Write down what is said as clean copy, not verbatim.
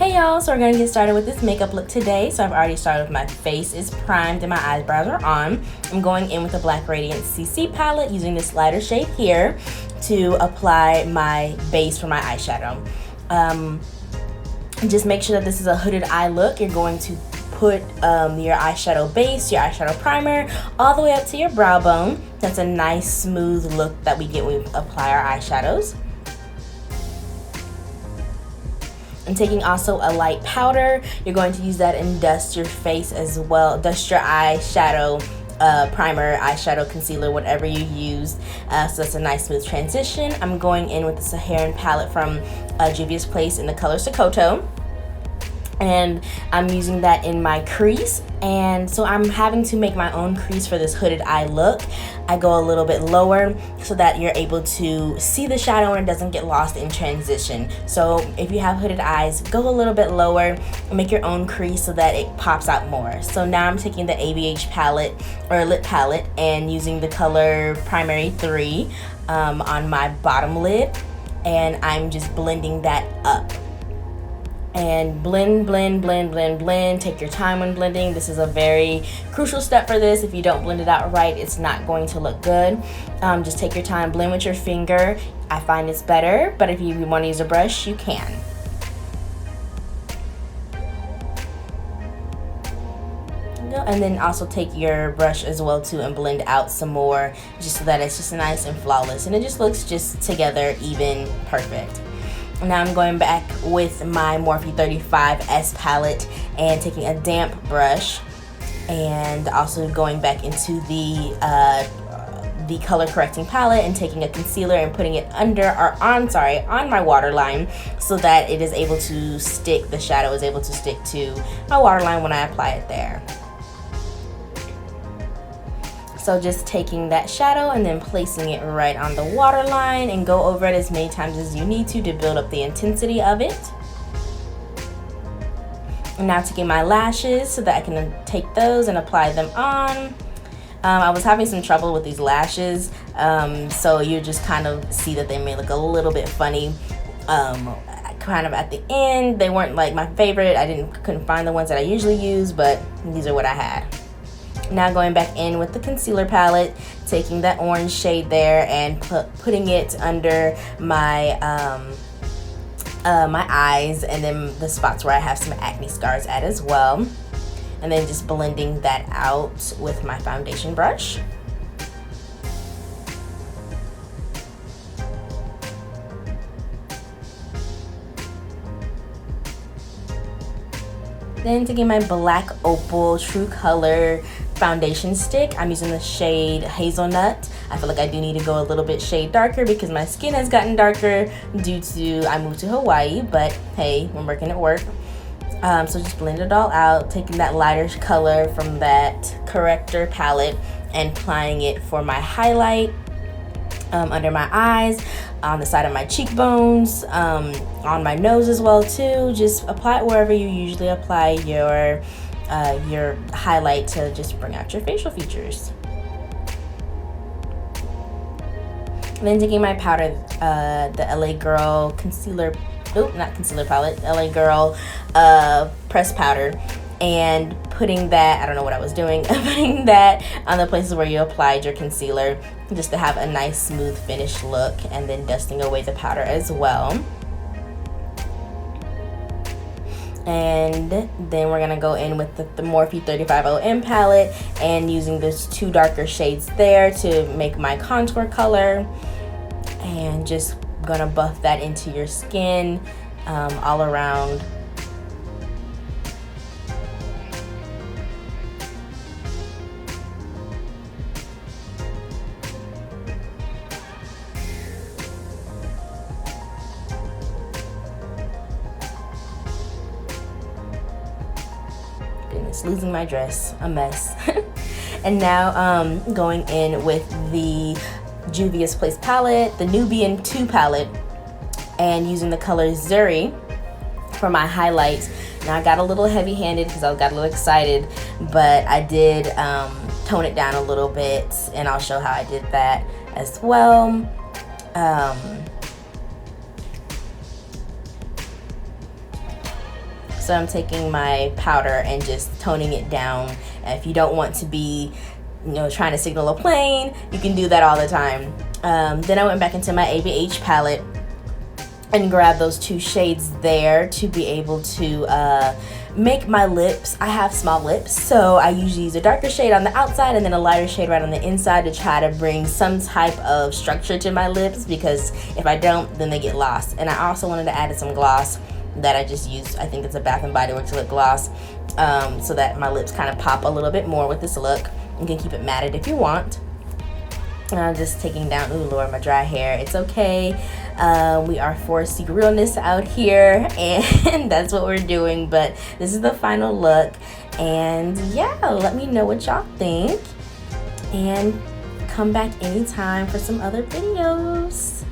Hey y'all, so we're going to get started with this makeup look today. So I've already started with my face is primed and my eyebrows are on. I'm going in with the Black Radiance CC palette using this lighter shade here to apply my base for my eyeshadow. Just make sure that this is a hooded eye look. You're going to put your eyeshadow base, your eyeshadow primer, all the way up to your brow bone. That's a nice smooth look that we get when we apply our eyeshadows. And taking also a light powder, you're going to use that and dust your face as well. Dust your eyeshadow primer, eyeshadow, concealer, whatever you use. So that's a nice smooth transition. I'm going in with the Saharan palette from Juvias Place in the color Sokoto. And I'm using that in my crease, and so I'm having to make my own crease for this hooded eye look. I go a little bit lower so that you're able to see the shadow and it doesn't get lost in transition. So if you have hooded eyes, go a little bit lower and make your own crease so that it pops out more. So now I'm taking the ABH palette or lip palette and using the color Primary 3 on my bottom lid, and I'm just blending that up. And blend, blend, blend, blend, blend. Take your time when blending. This is a very crucial step for this. If you don't blend it out right, it's not going to look good. Just take your time, blend with your finger. I find it's better, but if you want to use a brush, you can. And then also take your brush as well too and blend out some more, just so that it's just nice and flawless. And it just looks just together, even, perfect. Now I'm going back with my Morphe 35S palette and taking a damp brush and also going back into the color correcting palette and taking a concealer and putting it under or on my waterline so that it is able to stick, the shadow is able to stick to my waterline when I apply it there. So just taking that shadow and then placing it right on the waterline, and go over it as many times as you need to build up the intensity of it. And now taking my lashes so that I can take those and apply them on. I was having some trouble with these lashes, so you just kind of see that they may look a little bit funny. Kind of at the end, they weren't like my favorite. Couldn't find the ones that I usually use, but these are what I had. Now going back in with the concealer palette, taking that orange shade there and putting it under my my eyes, and then the spots where I have some acne scars at as well. And then just blending that out with my foundation brush. Then taking my black Opal True Color foundation stick, I'm using the shade Hazelnut. I feel like I do need to go a little bit shade darker because my skin has gotten darker due to I moved to Hawaii, but hey, we're making it work. So just blend it all out, taking that lighter color from that corrector palette and applying it for my highlight under my eyes, on the side of my cheekbones, on my nose as well too. Just apply it wherever you usually apply your highlight to just bring out your facial features. And then taking my powder, the LA Girl concealer, not concealer palette, LA Girl pressed powder, and putting that, I don't know what I was doing, putting that on the places where you applied your concealer just to have a nice smooth finished look, and then dusting away the powder as well. And then we're gonna go in with the Morphe 35OM palette and using those two darker shades there to make my contour color, and just gonna buff that into your skin all around. Goodness, losing my dress, a mess. And now going in with the Juvias Place palette, the Nubian 2 palette, and using the color Zuri for my highlights. Now I got a little heavy-handed because I got a little excited, but I did tone it down a little bit, and I'll show how I did that as well. also I'm taking my powder and just toning it down. If you don't want to be, you know, trying to signal a plane, you can do that all the time. Then I went back into my ABH palette and grab those 2 shades there to be able to make my lips. I have small lips, so I usually use a darker shade on the outside and then a lighter shade right on the inside to try to bring some type of structure to my lips, because if I don't, then they get lost. And I also wanted to add some gloss that I just used. I think it's a Bath & Body Works lip gloss, so that my lips kind of pop a little bit more with this look. You can keep it matted if you want. And I'm just taking down, ooh Lord, my dry hair. It's okay. We are for seek realness out here, and that's what we're doing. But this is the final look, and yeah, let me know what y'all think, and come back anytime for some other videos.